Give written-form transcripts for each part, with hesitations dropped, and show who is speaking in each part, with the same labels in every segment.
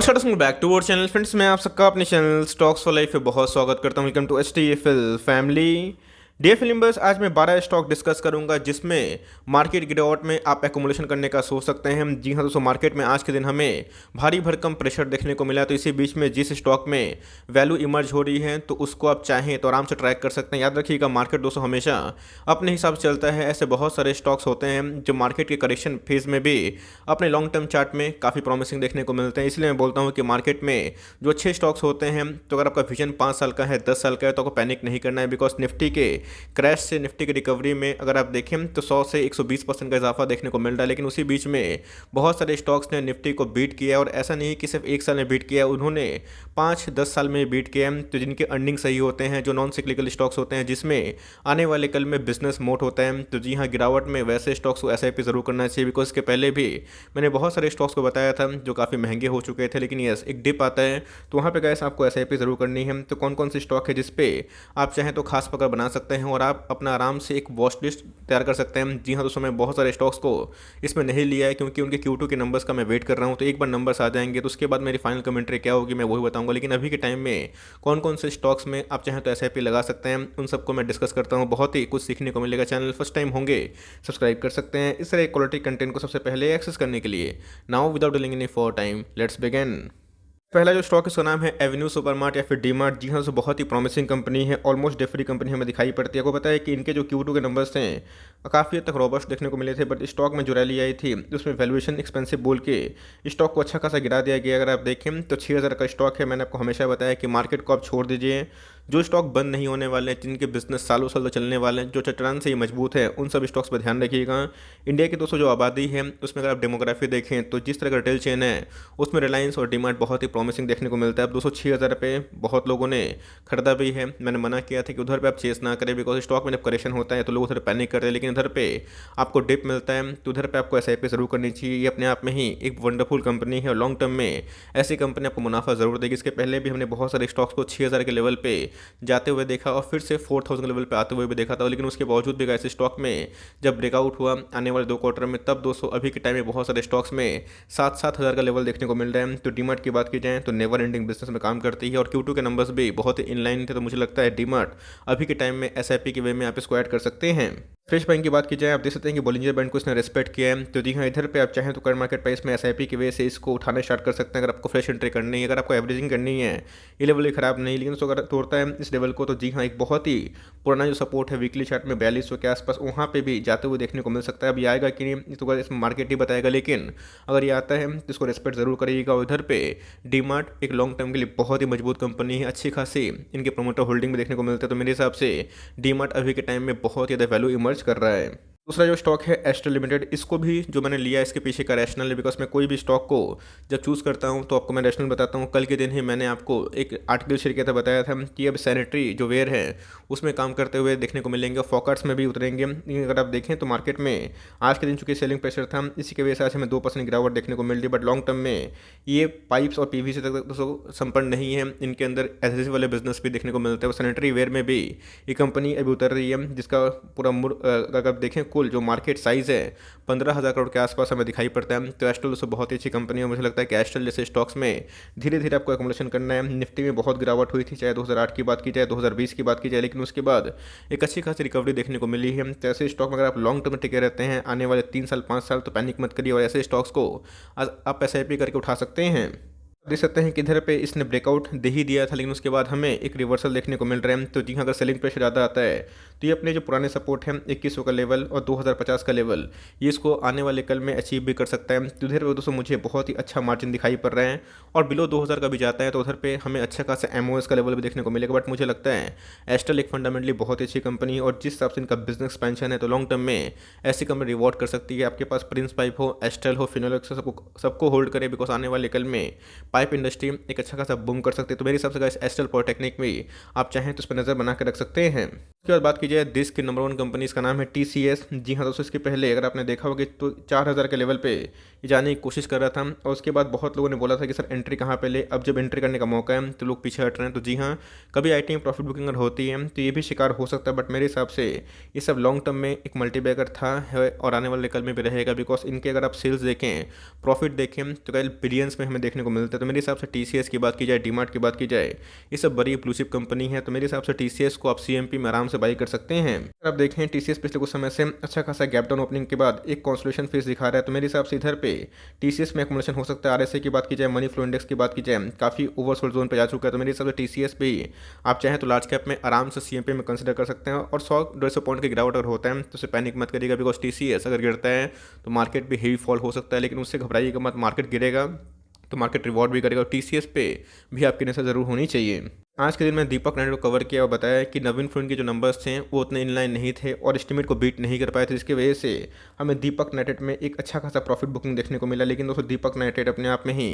Speaker 1: नमस्कार दोस्तों, back to our channel friends. मैं आप सबका अपने चैनल स्टॉक्स फॉर लाइफ पे बहुत स्वागत करता हूं। Welcome to HTFL family. Dear filmers, आज मैं 12 स्टॉक डिस्कस करूंगा जिसमें मार्केट गिरावट में आप एक्यूमुलेशन करने का सोच सकते हैं। जी हाँ दोस्तों, मार्केट में आज के दिन हमें भारी भरकम प्रेशर देखने को मिला, तो इसी बीच में जिस स्टॉक में वैल्यू इमर्ज हो रही है तो उसको आप चाहें तो आराम से ट्रैक कर सकते हैं। याद रखिएगा, मार्केट दोस्तों हमेशा अपने हिसाब से चलता है। ऐसे बहुत सारे स्टॉक्स होते हैं जो मार्केट के करेक्शन फेज में भी अपने लॉन्ग टर्म चार्ट में काफ़ी प्रॉमिसिंग देखने को मिलते हैं। इसलिए मैं बोलता हूँ कि मार्केट में जो अच्छे स्टॉक्स होते हैं, तो अगर आपका विजन 5 साल का है, 10 साल का है, तो आपको पैनिक नहीं करना है। बिकॉज निफ्टी के क्रैश से निफ्टी की रिकवरी में अगर आप देखें तो 100 से 120% का इजाफा देखने को मिल रहा है। लेकिन उसी बीच में बहुत सारे स्टॉक्स ने निफ्टी को बीट किया, और ऐसा नहीं कि सिर्फ एक साल में बीट किया, उन्होंने 5-10 साल में बीट किया। तो जिनके अर्निंग सही होते हैं, जो नॉन सिक्लिकल स्टॉक्स होते हैं, जिसमें आने वाले कल में बिजनेस मोड होता है, तो जी हाँ, गिरावट में वैसे स्टॉक्स को SIP जरूर करना चाहिए। बिकॉज इसके पहले भी मैंने बहुत सारे स्टॉक्स को बताया था जो काफ़ी महंगे हो चुके थे, लेकिन यस, एक डिप आता है तो वहाँ पे गैस आपको SIP जरूर करनी है। तो कौन कौन सी स्टॉक है जिस पे आप चाहें तो खास पकड़ बना सकते हैं और आप अपना आराम से एक वॉच लिस्ट तैयार कर सकते हैं। जी हाँ दोस्तों, मैं बहुत सारे स्टॉक्स को इसमें नहीं लिया है क्योंकि उनके Q2 के नंबर्स का मैं वेट कर रहा हूँ। तो एक बार नंबर्स आ जाएंगे तो उसके बाद मेरी फाइनल कमेंट्री क्या होगी मैं वही बताऊंगा। लेकिन अभी के टाइम में कौन कौन से स्टॉक्स में आप चाहें तो SIP लगा सकते हैं, उन सबको मैं डिस्कस करता हूँ। बहुत ही कुछ सीखने को मिलेगा। चैनल फर्स्ट टाइम होंगे, सब्सक्राइब कर सकते हैं इस तरह क्वालिटी कंटेंट को सबसे पहले एक्सेस करने के लिए। Now without delaying any for time, let's begin. पहला जो स्टॉक है उसका नाम है एवेन्यू सुपरमार्ट या फिर डीमार्ट। जी हाँ, तो बहुत ही प्रॉमिसिंग कंपनी है, ऑलमोस्ट डेट फ्री कंपनी हमें दिखाई पड़ती है। आपको पता है कि इनके जो Q2 के नंबर्स थे काफ़ी हद तक रॉबस्ट देखने को मिले थे, बट स्टॉक में जो रैली आई थी उसमें वैल्यूएशन एक्सपेंसिव बोल के स्टॉक को अच्छा खासा गिरा दिया गया। अगर आप देखें तो 6000 का स्टॉक है। मैंने आपको हमेशा बताया कि मार्केट को आप छोड़ दीजिए, जो स्टॉक बंद नहीं होने वाले हैं, जिनके बिजनेस सालों साल तक चलने वाले हैं, जो चट्टान से ही मजबूत है, उन सब स्टॉक्स पर ध्यान रखिएगा। इंडिया की दोस्तों जो आबादी है उसमें अगर आप डेमोग्राफी देखें तो जिस तरह का रिटेल चेन है उसमें रिलायंस और डीमार्ट बहुत ही प्रॉमिसिंग देखने को मिलता है। अब दोस्तों 6000 पे बहुत लोगों ने खरीदा भी है। मैंने मना किया था कि उधर पे आप चेस ना करें, बिकॉज स्टॉक में जब करेक्शन होता है तो लोग उधर पैनिक करते हैं। लेकिन इधर पे आपको डिप मिलता है तो उधर पे आपको SIP जरूर करनी चाहिए। ये अपने आप में ही एक वंडरफुल कंपनी है और लॉन्ग टर्म में ऐसी कंपनी आपको मुनाफा जरूर देगी। इसके पहले भी हमने बहुत सारे स्टॉक्स को 6000 के लेवल पे जाते हुए देखा और फिर से 4000 के लेवल पे आते हुए भी देखा था। लेकिन उसके बावजूद भी ऐसे स्टॉक में जब ब्रेकआउट हुआ आने वाले 2 क्वार्टर में, तब दोस्तों अभी के टाइम में बहुत सारे स्टॉक्स में 7-7 हज़ार का लेवल देखने को मिल रहा है। तो डीमार्ट की बात की जाए तो नेवर एंडिंग बिजनेस में काम करती है और Q2 के नंबर्स भी बहुत ही इनलाइन थे। तो मुझे लगता है डीमार्ट अभी के टाइम में SIP के वे में आप इसको ऐड कर सकते हैं। फ्रेश बैंक की बात की जाए, आप देख सकते हैं कि बोलिंजर बैंड को इसने रिस्पेक्ट किया है। तो जी हाँ, इधर पे आप चाहें तो करंट मार्केट प्राइस में SIP की वजह से इसको उठाना स्टार्ट कर सकते हैं। अगर आपको फ्रेश एंट्री करनी है, अगर आपको एवरेजिंग करनी है, ये लेवल ही खराब नहीं, लेकिन उसको अगर तोड़ता है इस लेवल को तो जी हाँ, एक बहुत ही पुराना जो सपोर्ट है वीकली चार्ट में 4200 के आसपास, वहाँ पे भी जाते हुए देखने को मिल सकता है। अब ये आएगा कि नहीं तो इसमें मार्केट ही बताएगा, लेकिन अगर ये आता है तो इसको रिस्पेक्ट जरूर करिएगा। और इधर पे डीमार्ट एक लॉन्ग टर्म के लिए बहुत ही मजबूत कंपनी है, अच्छी खासी इनके प्रोमोटर होल्डिंग भी देखने को मिलता है। तो मेरे हिसाब से डीमार्ट अभी के टाइम में बहुत ज़्यादा वैल्यू इमर्ज कर रहा है। दूसरा जो स्टॉक है एस्ट्रल लिमिटेड, इसको भी जो मैंने लिया इसके पीछे का रैशनल है। बिकॉज मैं कोई भी स्टॉक को जब चूज़ करता हूँ तो आपको मैं रैशनल बताता हूँ। कल के दिन ही मैंने आपको एक आर्टिकल शेयर किया था, बताया था कि अब सैनिटरी जो वेयर है उसमें काम करते हुए देखने को मिलेंगे, फोकट्स में भी उतरेंगे। लेकिन अगर आप देखें तो मार्केट में आज के दिन चूँकि सेलिंग प्रेशर था, इसी की वजह से आज हमें 2% गिरावट देखने को मिल रही। बट लॉन्ग टर्म में ये पाइप्स और PVC तक दोस्तों संपन्न नहीं है, इनके अंदर एडहेसिव वाले बिजनेस भी देखने को मिलते हैं। और सैनिटरी वेयर में भी ये कंपनी अभी उतर रही है, जिसका पूरा अगर आप देखें कुल जो मार्केट साइज है 15,000 करोड़ के आसपास हमें दिखाई पड़ता है। तो एस्ट्रल दोस्तों बहुत ही अच्छी कंपनी है। मुझे लगता है कि एस्ट्रल जैसे स्टॉक्स में धीरे धीरे आपको एक्युमुलेशन करना है। निफ्टी में बहुत गिरावट हुई थी, चाहे 2008 की बात की जाए, 2020 की बात की जाए, लेकिन उसके बाद एक अच्छी खासी रिकवरी देखने को मिली है। तो ऐसे स्टॉक में अगर आप लॉन्ग टर्म में टिके रहते हैं आने वाले 3 साल 5 साल, तो पैनिक मत करिए और ऐसे स्टॉक्स को आप SIP करके उठा सकते हैं। देख सकते हैं कि इधर पे इसने ब्रेकआउट दे ही दिया था, लेकिन उसके बाद हमें एक रिवर्सल देखने को मिल रहा है। तो जी हाँ, अगर सेलिंग प्रेशर ज़्यादा आता है तो ये अपने जो पुराने सपोर्ट हैं 2100 का लेवल और 2050 का लेवल, ये इसको आने वाले कल में अचीव भी कर सकता है। तो इधर पे दोस्तों मुझे बहुत ही अच्छा मार्जिन दिखाई पड़ रहा है और बिलो 2000 का भी जाता है तो उधर पे हमें अच्छा खासा MOS का लेवल भी देखने को मिलेगा। बट मुझे लगता है एस्ट्रल एक फंडामेंटली बहुत ही अच्छी कंपनी है और जिस हिसाब से इनका बिजनेस एक्सपेंशन है तो लॉन्ग टर्म में ऐसी कंपनी रिवॉर्ड कर सकती है। आपके पास प्रिंस पाइप हो, एस्ट्रल हो, फिनोलेक्स हो, सबको होल्ड करे। बिकॉज आने वाले कल में पाइप इंडस्ट्री एक अच्छा खासा बूम कर सकते हैं। तो मेरे हिसाब से गाइस एस्ट्रल पॉलिटेक्निक में आप चाहें तो उस पर नज़र बना के रख सकते हैं। उसके बाद बात की जाए देश की नंबर 1 कंपनी, इसका नाम है TCS। जी हाँ दोस्तों, इसके पहले अगर आपने देखा होगा तो 4000 के लेवल पे ये जाने की कोशिश कर रहा था और उसके बाद बहुत लोगों ने बोला था कि सर एंट्री कहाँ पे ले। अब जब एंट्री करने का मौका है तो लोग पीछे हट रहे हैं। तो जी हाँ, कभी IT में प्रॉफिट बुकिंग अगर होती है तो ये भी शिकार हो सकता है। बट मेरे हिसाब से ये सब लॉन्ग टर्म में एक मल्टीबैगर था है और आने वाले कल में भी रहेगा। बिकॉज इनके अगर आप सेल्स देखें, प्रॉफिट देखें तो कल बिलियंस में हमें देखने को मिलता है। तो मेरे हिसाब से टीसीएस की बात की जाए, डीमार्ट की बात की जाए, ये सब बड़ी ब्लू चिप कंपनी है। तो मेरे हिसाब से टीसीएस को आप सीएमपी में आराम से बाई कर सकते हैं। अगर आप देखें टीसीएस पिछले कुछ समय से अच्छा खासा गैप डाउन ओपनिंग के बाद एक कंसोलिडेशन फेज दिखा रहा है। तो मेरे हिसाब से इधर पे टीसीएस में एक्युमुलेशन हो सकता है। आरएसआई की बात की जाए, मनी फ्लो इंडेक्स की बात की जाए, काफ़ी ओवरसोल्ड जोन पे जा चुका है। तो मेरे हिसाब से टीसीएस पे ही आप चाहें तो लार्ज कैप में आराम से सीएमपी में कंसिडर कर सकते हैं। और 100-150 पॉइंट की गिरावट अगर होता है तो उसे पैनिक मत करिएगा, बिकॉज टीसीएस अगर गिरता है तो मार्केट भी हेवी फॉल हो सकता है, लेकिन उससे घबराइएगा मत। मार्केट गिरेगा तो मार्केट रिवॉर्ड भी करेगा। और टीसीएस पे भी आपकी नजर ज़रूर होनी चाहिए। आज के दिन में दीपक नाइट को कवर किया और बताया कि नवीन फ्लोइन के जो नंबर्स थे वो उतने इनलाइन नहीं थे और एस्टिमेट को बीट नहीं कर पाए थे, जिसकी वजह से हमें दीपक नाइटेड में एक अच्छा खासा प्रॉफिट बुकिंग देखने को मिला। लेकिन दोस्तों दीपक नाइटेड अपने आप में ही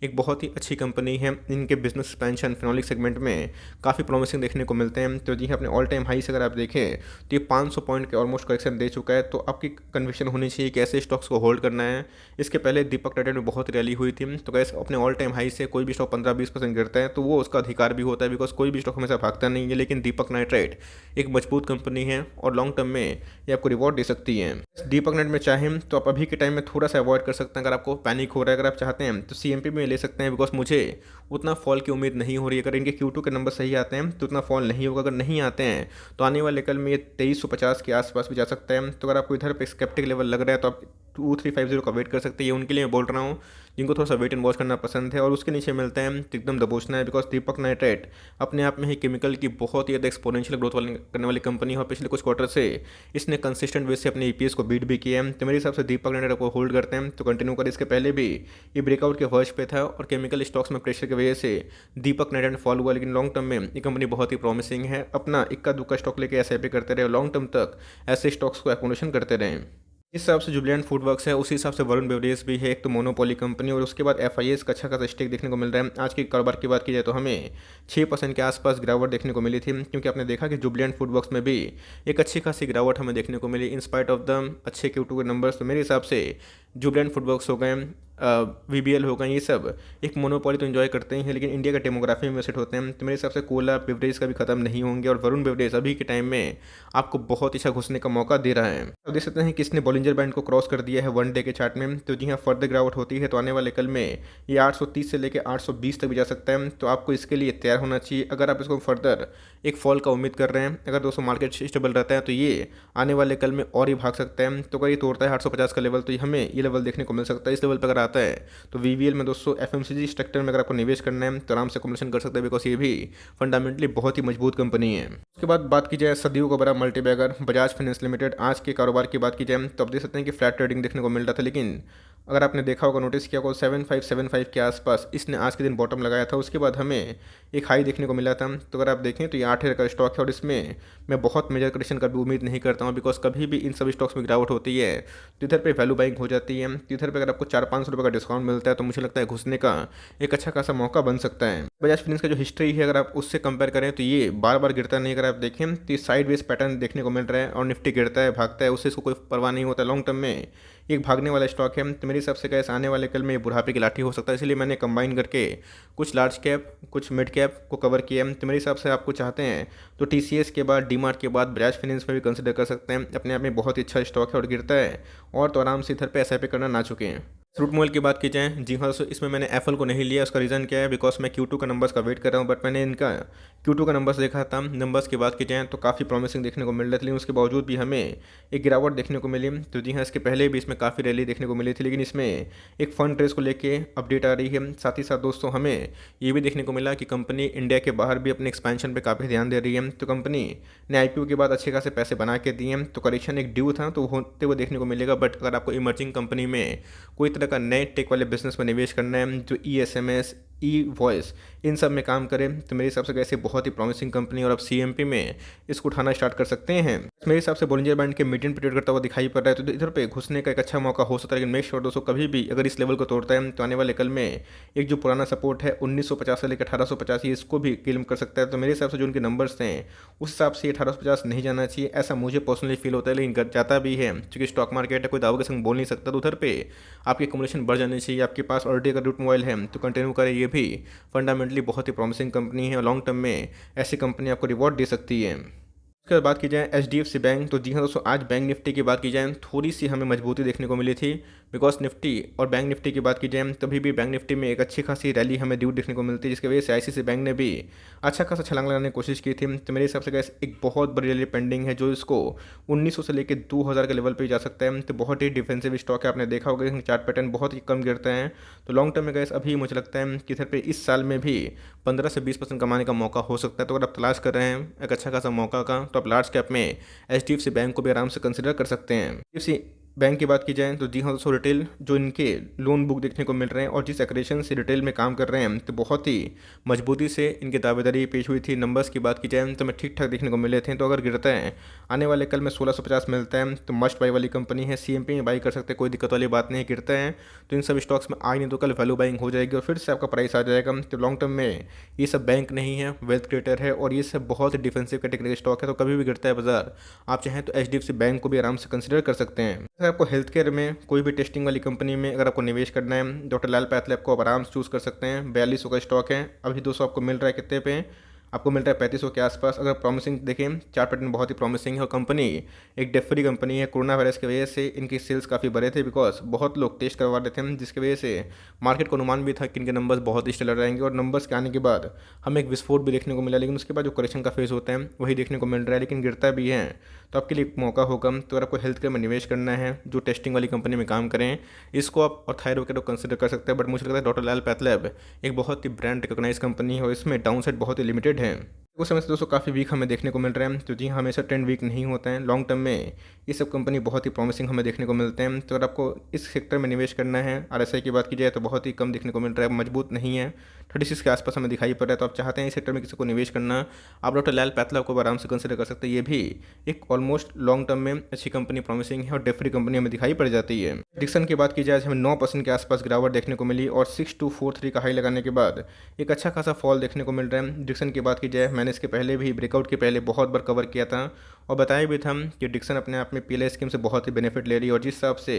Speaker 1: एक बहुत ही अच्छी कंपनी है। इनके बिजनेस एक्सपेंशन फिनोलिक सेगमेंट में काफ़ी प्रॉमिसिंग देखने को मिलते हैं। तो जी अपने ऑल टाइम हाई से अगर आप देखें तो ये 500 पॉइंट के ऑलमोस्ट करेक्शन दे चुका है। तो आपकी कन्विक्शन होनी चाहिए कि ऐसे स्टॉक्स को होल्ड करना है। इसके पहले दीपक नाइटेड में बहुत रैली हुई थी। तो कैसे अपने ऑल टाइम हाई से कोई भी स्टॉक 15-20% गिरता है तो वो उसका अधिकार भी होता है, बिकॉज कोई भी स्टॉक हमेशा भागता नहीं है। लेकिन दीपक नाइट्राइट एक मजबूत कंपनी है और लॉन्ग टर्म में ये आपको रिवॉर्ड दे सकती है। दीपक नाइट में चाहें तो आप अभी के टाइम में थोड़ा सा अवॉइड कर सकते हैं। अगर आपको पैनिक हो रहा है, अगर आप चाहते हैं तो सीएमपी में ले सकते हैं, बिकॉज मुझे उतना फॉल की उम्मीद नहीं हो रही है। अगर इनके Q2 के नंबर सही आते हैं तो उतना फॉल नहीं होगा। अगर नहीं आते हैं तो आने वाले कल में ये 2350 के आसपास भी जा सकता है। तो अगर आपको इधर पे स्केप्टिक लेवल लग रहा है तो आप 2350 का वेट कर सकते हैं। ये उनके लिए मैं बोल रहा हूँ जिनको थोड़ा सा वेट एंड वॉच करना पसंद है और उसके नीचे मिलते हैं तो एकदम दबोचना है। बिकॉज दीपक नाइट्राइट अपने आप में ही केमिकल की बहुत ही ज़्यादा एक्सपोनेंशियल ग्रोथ करने वाली कंपनी है और पिछले कुछ क्वार्टर से इसने कंसिस्टेंट वे से अपने ईपीएस को बीट भी किया है। तो मेरे हिसाब से दीपक नाइट्राइट को होल्ड करते हैं तो कंटिन्यू कर। इसके पहले भी ये ब्रेकआउट के वर्ष पे था और केमिकल स्टॉक्स में प्रेशर की वजह से दीपक नाइट्राइट फॉल हुआ। लेकिन लॉन्ग टर्म में ये कंपनी बहुत ही प्रॉमिसिंग है। अपना इक्का दुक्का स्टॉक लेके एसआईपी करते रहे और लॉन्ग टर्म तक ऐसे स्टॉक्स को एक्युमुलेशन करते रहें। जिस हिसाब से जुबिलेंट फूडवर्क्स है उसी हिसाब से वरुण बेवरेज भी है। एक तो मोनोपोली कंपनी और उसके बाद एफआईएस का अच्छा खासा स्टेक देखने को मिल रहा है। आज के कारोबार की बात की जाए तो हमें 6% के आसपास गिरावट देखने को मिली थी, क्योंकि आपने देखा कि जुबिलेंट फूडवर्क्स में भी एक अच्छी खासी गिरावट हमें देखने को मिली इन स्पाइट ऑफ द अच्छे Q2 के नंबर्स। तो मेरे हिसाब से जुबिलेंट फूडवर्क्स हो गए, वीबीएल हो गए, ये सब एक मोनोपोली तो एंजॉय करते ही हैं, लेकिन इंडिया का डेमोग्राफी में सेट होते हैं। तो मेरे हिसाब से कोला बेवरेज का भी खत्म नहीं होंगे और वरुण बेवरेज अभी के टाइम में आपको बहुत अच्छा घुसने का मौका दे रहा है। तो देख सकते हैं कि इसने बॉलिंजर बैंड को क्रॉस कर दिया है वन डे के चार्ट में। तो जी हाँ, फर्दर गिरावट होती है तो आने वाले कल में ये 830 से लेकर 820 तक भी जा सकता है। तो आपको इसके लिए तैयार होना चाहिए अगर आप इसको फर्दर एक फॉल का उम्मीद कर रहे हैं। अगर दोस्तों मार्केट स्टेबल रहता है तो ये आने वाले कल में और ही भाग सकता है। तो अगर ये तोड़ता है 850 का लेवल तो हमें ये लेवल देखने को मिल सकता है। इस लेवल पर अगर आता है तो वीवीएल में दोस्तों एफएमसीजी सेक्टर में अगर आपको निवेश करना है तो आराम से एक्युमुलेशन कर सकते हैं, बिकॉज ये भी फंडामेंटली बहुत ही मजबूत कंपनी है। उसके बाद बात की जाए सदियों का बड़ा मल्टीबैगर बजाज फाइनेंस लिमिटेड, आज के कारोबार की बात की जाए तो आप देख सकते हैं कि फ्लैट ट्रेडिंग देखने को मिल रहा था। लेकिन अगर आपने देखा होगा, नोटिस किया होगा, 7575 के आसपास इसने आज के दिन बॉटम लगाया था। उसके बाद हमें एक हाई देखने को मिला था। तो अगर आप देखें तो ये 8,000 का स्टॉक है और इसमें मैं बहुत मेजर करेक्शन का भी उम्मीद नहीं करता हूँ, बिकॉज कभी भी इन सभी स्टॉक्स में गिरावट होती है तो इधर पे वैल्यू बाइंग हो जाती है। तो इधर पे अगर आपको 400-500 रुपये का डिस्काउंट मिलता है तो मुझे लगता है घुसने का एक अच्छा खासा मौका बन सकता है। बजाज फाइनेंस का जो हिस्ट्री है अगर आप उससे कंपेयर करें तो ये बार बार गिरता नहीं। अगर आप देखें तो ये साइड वेज पैटर्न देखने को मिल रहा है और निफ्टी गिरता है भागता है, उससे इसको कोई परवाह नहीं होता। लॉन्ग टर्म में एक भागने वाला स्टॉक है। तो मेरे हिसाब से कैसे आने वाले कल में बुढ़ापे की लाठी हो सकता है, इसलिए मैंने कंबाइन करके कुछ लार्ज कैप कुछ मिड कैप को कवर किया। तो मेरे हिसाब से आपको चाहते हैं तो टीसीएस के बाद डीमार्ट के बाद बजाज फाइनेंस में भी कंसिडर कर सकते हैं। अपने आप में बहुत ही अच्छा स्टॉक है और गिरता है और तो आराम से इधर पे एसआईपी करना ना चुके हैं। फ्रूट मोबाइल की बात की जाए, जी हाँ दोस्तों, इसमें मैंने एप्पल को नहीं लिया। उसका रीज़न क्या है, बिकॉज मैं Q2 का नंबर्स का वेट कर रहा हूँ। बट मैंने इनका Q2 का नंबर्स देखा था। नंबर्स की बात की जाए तो काफ़ी प्रॉमिसिंग देखने को मिल रही थी, लेकिन उसके बावजूद भी हमें एक गिरावट देखने को मिली। तो जी हाँ, इसके पहले भी इसमें काफ़ी रैली देखने को मिली थी, लेकिन इसमें एक फंड रेस को लेके अपडेट आ रही है। साथ ही साथ दोस्तों हमें ये भी देखने को मिला कि कंपनी इंडिया के बाहर भी अपने एक्सपेंशन पर काफ़ी ध्यान दे रही है। तो कंपनी ने आईपीओ के बाद अच्छे खासे पैसे बना के दिए। तो करेक्शन एक ड्यू था तो होते हुए देखने को मिलेगा। बट अगर आपको इमर्जिंग कंपनी में कोई तरह का नए टेक वाले बिजनेस में निवेश करना है, जो ईएसएमएस ई वॉइस इन सब में काम करें, तो मेरे हिसाब से कैसे बहुत ही प्रॉमिसिंग कंपनी और आप सीएमपी में इसको उठाना स्टार्ट कर सकते हैं। मेरे हिसाब से बॉलिंजर बैंड के मीडियम पीरियड करता हुआ दिखाई पड़ रहा है, तो इधर पे घुसने का एक अच्छा मौका हो सकता है। लेकिन मेक श्योर दोस्तों कभी भी अगर इस लेवल को तोड़ता है तो आने वाले कल में एक जो पुराना सपोर्ट है 1950 से लेकर 1850 इसको भी क्लेम कर सकता है। तो मेरे हिसाब से जो उनके नंबर्स हैं उस हिसाब से 1850 नहीं जाना चाहिए, ऐसा मुझे पर्सनली फील होता है। लेकिन जाता भी है, क्योंकि स्टॉक मार्केट है, कोई दाव के संग बोल नहीं सकता। तो उधर पे आपकी एक्युमुलेशन बढ़ जानी चाहिए। आपके पास ऑलरेडी अगर रूट मोबाइल है तो कंटिन्यू करें, ये भी फंडामेंटली बहुत ही प्रॉमिसिंग कंपनी है और लॉन्ग टर्म में ऐसी कंपनी आपको रिवॉर्ड दे सकती है। उसके बाद बात की जाए एचडीएफसी बैंक, तो जी हाँ दोस्तों, आज बैंक निफ्टी की बात की जाए थोड़ी सी हमें मजबूती देखने को मिली थी। बिकॉज निफ्टी और बैंक निफ्टी की बात की जाए तभी भी बैंक निफ्टी में एक अच्छी खासी रैली हमें ड्यू देखने को मिलती है, जिसकी वजह से आईसीआईसी बैंक ने भी अच्छा खासा छलांग लगाने की कोशिश की थी। तो मेरे हिसाब से गैस एक बहुत बड़ी रैली पेंडिंग है जो इसको 1900 से लेकर 2000 के लेवल पे जा सकता है। तो बहुत ही डिफेंसिव स्टॉक है, आपने देखा होगा कि चार्ट पैटर्न बहुत ही कम गिरते हैं। तो लॉन्ग टर्म में गैस अभी मुझे लगता है कि इधर पे इस साल में भी 15 से 20% कमाने का मौका हो सकता है। तो अगर आप तलाश कर रहे हैं एक अच्छा खासा मौका का, तो आप लार्ज कैप में एचडीएफसी बैंक को भी आराम से कंसिडर कर सकते हैं। एचडीएफसी बैंक की बात की जाए तो जी हाँ दोस्तों, रिटेल जो इनके लोन बुक देखने को मिल रहे हैं और जिस एक्रेशन से रिटेल में काम कर रहे हैं, तो बहुत ही मजबूती से इनकी दावेदारी पेश हुई थी। नंबर्स की बात की जाए तो मैं ठीक ठाक देखने को मिले थे। तो अगर गिरता है आने वाले कल में 1650 मिलता है तो मस्ट बाई वाली कंपनी है, सीएमपी में बाई कर सकते हैं, कोई दिक्कत वाली बात नहीं है। गिरता है तो इन सब स्टॉक्स में आज नहीं तो कल वैल्यू बाइंग हो जाएगी और फिर से आपका प्राइस आ जाएगा। तो लॉन्ग टर्म में ये सब बैंक नहीं है, वेल्थ क्रिएटर है और ये सब बहुत ही डिफेंसिव कैटेगरी का स्टॉक है। तो कभी भी गिरता है बाजार, आप चाहें तो एचडीएफसी बैंक को भी आराम से कंसिडर कर सकते हैं। अगर आपको हेल्थ केयर में कोई भी टेस्टिंग वाली कंपनी में अगर आपको निवेश करना है, डॉक्टर लाल पैथलैब को आप आराम से चूज कर सकते हैं। 4200 का स्टॉक है, अभी 200 आपको मिल रहा है कितने पे, आपको मिल रहा है 3500 के आसपास। अगर प्रॉमिसिंग देखें, चार्ट पैटर्न बहुत ही प्रॉमिसिंग है और कंपनी एक डेट फ्री कंपनी है। कोरोना वायरस की वजह से इनकी सेल्स काफ़ी बढ़े थे, बिकॉज बहुत लोग टेस्ट करवा रहे थे, जिसकी वजह से मार्केट को अनुमान भी था कि इनके नंबर्स बहुत ही स्टेलर रहेंगे और नंबर्स के आने के बाद हमें एक विस्फोट भी देखने को मिला। लेकिन उसके बाद जो करेक्शन का फेज होता है वही देखने को मिल रहा है, लेकिन गिरता भी है। तो आपके लिए एक मौका होगा। तो अगर आपको हेल्थ केयर में निवेश करना है जो टेस्टिंग वाली कंपनी में काम करें, इसको आप और थायरो के कंसिडर कर सकते हैं। बट मुझे लगता है डॉक्टर लाल पैथलैब एक बहुत ही ब्रांड रिकॉग्नाइज कंपनी है और इसमें डाउनसाइड बहुत ही लिमिटेड है। उस समय से दोस्तों काफ़ी वीक हमें देखने को मिल रहे हैं। तो जी हाँ, हमेशा ट्रेंड वीक नहीं होता है। लॉन्ग टर्म में ये सब कंपनी बहुत ही प्रॉमिसिंग हमें देखने को मिलते हैं। तो अगर आपको इस सेक्टर में निवेश करना है, आरएसआई की बात की जाए तो बहुत ही कम देखने को मिल रहा है, मजबूत नहीं है, 36 के आसपास हमें दिखाई पड़ रहा है। तो आप चाहते हैं इस सेक्टर में किसी को निवेश करना, आप डॉक्टर लाल पैथलैब को आराम से कंसिडर कर सकते हैं। ये भी एक ऑलमोस्ट लॉन्ग टर्म में अच्छी कंपनी प्रॉमिसिंग है और डेट फ्री कंपनी हमें दिखाई पड़ जाती है। डिक्सन की बात की जाए हमें 9% के आसपास गिरावट देखने को मिली और 6243 का हाई लगाने के बाद एक अच्छा खासा फॉल देखने को मिल रहा है। डिक्सन की बात की जाए, मैंने इसके पहले भी ब्रेकआउट के पहले बहुत बार कवर किया था और बताया भी था कि डिक्सन अपने आप में पीएलआई स्कीम से बहुत ही बेनिफिट ले रही है और जिस हिसाब से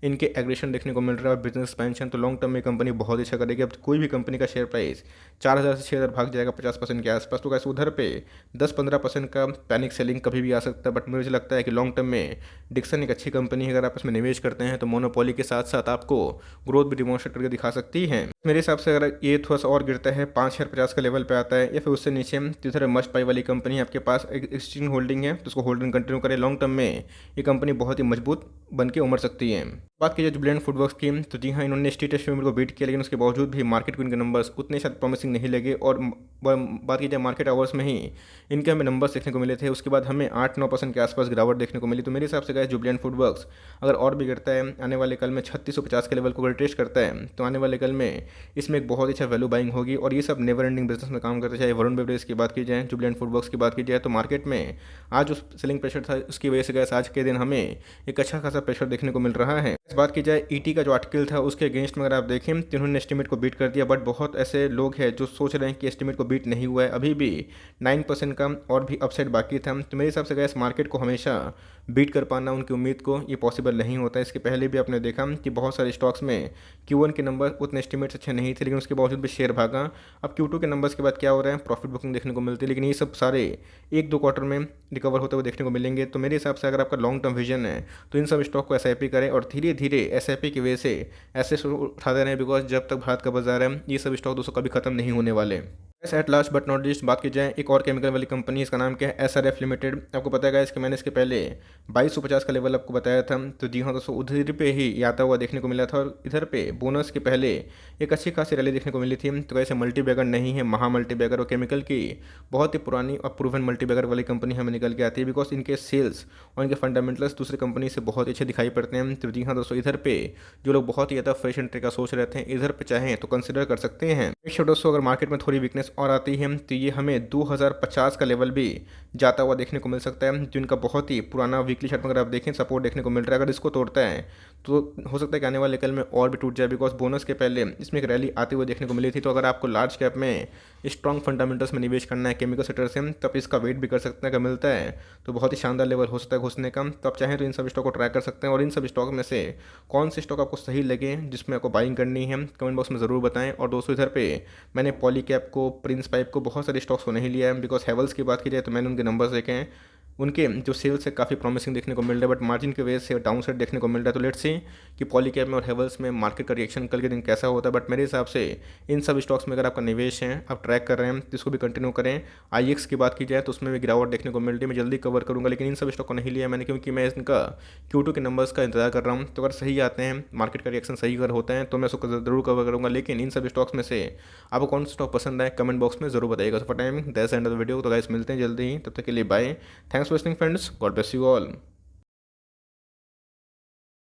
Speaker 1: इनके एग्रेशन देखने को मिल रहा है और बिजनेस एक्सपेंशन, तो लॉन्ग टर्म में कंपनी बहुत अच्छा करेगी। अब कोई भी कंपनी का शेयर प्राइस 4000 से 6000 भाग जाएगा 50% के आसपास, तो कैसे उधर पे 10-15% का पैनिक सेलिंग कभी भी आ सकता है। बट मुझे लगता है कि लॉन्ग टर्म में डिक्सन एक अच्छी कंपनी है। अगर आप इसमें निवेश करते हैं तो मोनोपोली के साथ साथ आपको ग्रोथ भी डिमॉन्स्ट्रेट करके दिखा सकती है। मेरे हिसाब से अगर ये थोड़ा सा और गिरता है 5050 का लेवल पे आता है या फिर उससे नीचे, तो इधर मस्ट बाई वाली कंपनी आपके पास एक एक्सचेंज होल्डिंग है तो उसको होल्डिंग कंटिन्यू करें। लॉन्ग टर्म में ये कंपनी बहुत ही मजबूत बन के उमड़ सकती है। बात की जाए जुबिलेंट फूडवर्क्स की, तो जी हाँ, इन्होंने स्ट्रीट टेस्ट को बीट किया, लेकिन उसके बावजूद भी मार्केट को इनके नंबर्स उतने शायद प्रॉमिसिंग नहीं लगे और बात की जाए मार्केट आवर्स में ही इनके हमें नंबर्स देखने को मिले थे। उसके बाद हमें 8-9% के आसपास गिरावट देखने को मिली। तो मेरे हिसाब से गए जुबिलेंट फूडवर्क्स अगर और भी गिरता है, आने वाले कल में 3650 के लेवल को अगर टेस्ट करता है, तो आने वाले कल में इसमें एक बहुत अच्छा वैल्यू बाइंग होगी। और ये सब नेवर एंडिंग बिजनेस में काम करते, चाहे वरुण बेवरेज की बात की जाए, जुबिलेंट फूडवर्क्स की बात की जाए, तो मार्केट में आज जो सेलिंग प्रेशर था उसकी वजह से गए आज के दिन हमें एक अच्छा खासा प्रेशर देखने को मिल रहा है। इस बात की जाए ईटी का जो आर्टिकल था उसके अगेंस्ट में अगर आप देखें तो इन्होंने एस्टिमेट को बीट कर दिया, बट बहुत ऐसे लोग हैं जो सोच रहे हैं कि एस्टिमेट को बीट नहीं हुआ है, अभी भी 9% का और भी अपसाइड बाकी था। तो मेरे हिसाब से गैस मार्केट को हमेशा बीट कर पाना उनकी उम्मीद को ये पॉसिबल नहीं होता है। इसके पहले भी आपने देखा कि बहुत सारे स्टॉक्स में Q1 के नंबर उतने एस्टिमेट्स अच्छे नहीं थे, लेकिन उसके बावजूद भी शेयर भागा। अब Q2 के नंबर्स के बाद क्या हो रहा है, प्रॉफिट बुकिंग देखने को मिलती है, लेकिन ये सब सारे 1-2 क्वार्टर में रिकवर होते हुए देखने को मिलेंगे। तो मेरे हिसाब से अगर आपका लॉन्ग टर्म विजन है तो इन सब स्टॉक को SIP करें और धीरे धीरे SIP की वजह से ऐसे उठाते रहें, बिकॉज जब तक भारत का बाजार है ये सब स्टॉक दोस्तों कभी खत्म नहीं होने वाले। At last but not least बात की जाए एक और केमिकल वाली कंपनी, इसका नाम क्या है, SRF लिमिटेड। आपको पता है इसके मैंने इसके पहले 2250 का लेवल आपको बताया था। तो जी हाँ दोस्तों, उधर पे ही आता हुआ देखने को मिला था और इधर पे बोनस के पहले एक अच्छी खासी रैली देखने को मिली थी। तो ऐसे मल्टी बैगर नहीं है, महा मल्टी बैगर और केमिकल की बहुत ही पुरानी और प्रूवन मल्टी बैगर वाली कंपनी हमें निकल के आती है, बिकॉज इनके सेल्स और इनके फंडामेंटल्स दूसरी कंपनी से बहुत अच्छे दिखाई पड़ते हैं। तो जी हाँ दोस्तों, इधर पे जो लोग बहुत ही ज़्यादा फ्रेश एंट्री का सोच रहे थे, इधर पे चाहें तो कंसिडर कर सकते हैं। दोस्तों अगर मार्केट में थोड़ी वीकनेस और आती है तो ये हमें 2050 का लेवल भी जाता हुआ देखने को मिल सकता है, जो इनका बहुत ही पुराना वीकली चार्ट में अगर आप देखें सपोर्ट देखने को मिल रहा है। अगर इसको तोड़ता है तो हो सकता है कि आने वाले कल में और भी टूट जाए, बिकॉज बोनस के पहले इसमें एक रैली आते हुए देखने को मिली थी। तो अगर आपको लार्ज कैप में स्ट्रॉन्ग फंडामेंटल्स में निवेश करना है केमिकल सेक्टर से, तो आप इसका वेट भी कर सकते हैं। अगर मिलता है तो बहुत ही शानदार लेवल हो सकता है घुसने का। तो आप चाहें तो इन सब स्टॉक को ट्राई कर सकते हैं। और इन सब स्टॉक में से कौन से स्टॉक आपको सही लगे जिसमें आपको बाइंग करनी है, कमेंट बॉक्स में ज़रूर बताएं। और दोस्तों इधर पे मैंने पॉलीकैप को, प्रिंस पाइप को, बहुत सारे स्टॉक्स को नहीं लिया है, बिकॉज हेवल्स की बात की जाए तो मैंने उनके नंबर्स देखे हैं, उनके जो सेल्स है काफ़ी प्रॉमिसिंग देखने को मिल रहा है, बट मार्जिन की वजह से डाउन साइड देखने को मिल रहा है। तो लेट्स सी कि पॉलीकैब में और हेवल्स में मार्केट का रिएक्शन कल के दिन कैसा होता है। बट मेरे हिसाब से इन सब स्टॉक्स में अगर आपका निवेश है, आप ट्रैक कर रहे हैं, तो इसको भी कंटिन्यू करें। IEX की बात की जाए तो उसमें भी गिरावट देखने को मिल रही है, मैं जल्दी कवर करूँगा, लेकिन इन सब स्टॉक को नहीं लिया मैंने, क्योंकि मैं इनका Q2 के नंबर्स का इंतजार कर रहा हूँ। तो अगर सही आते हैं, मार्केट का रिएक्शन सही अगर होता है, तो मैं उसको जरूर कवर करूँगा। लेकिन इन सब स्टॉक्स में से आपको कौन सा स्टॉक पसंद आए कमेंट बॉक्स में जरूर बताइएगा। For time that's end of the video. तो गाइस मिलते हैं जल्दी ही, तब तक के लिए bye. Thanks for listening friends, God bless you all.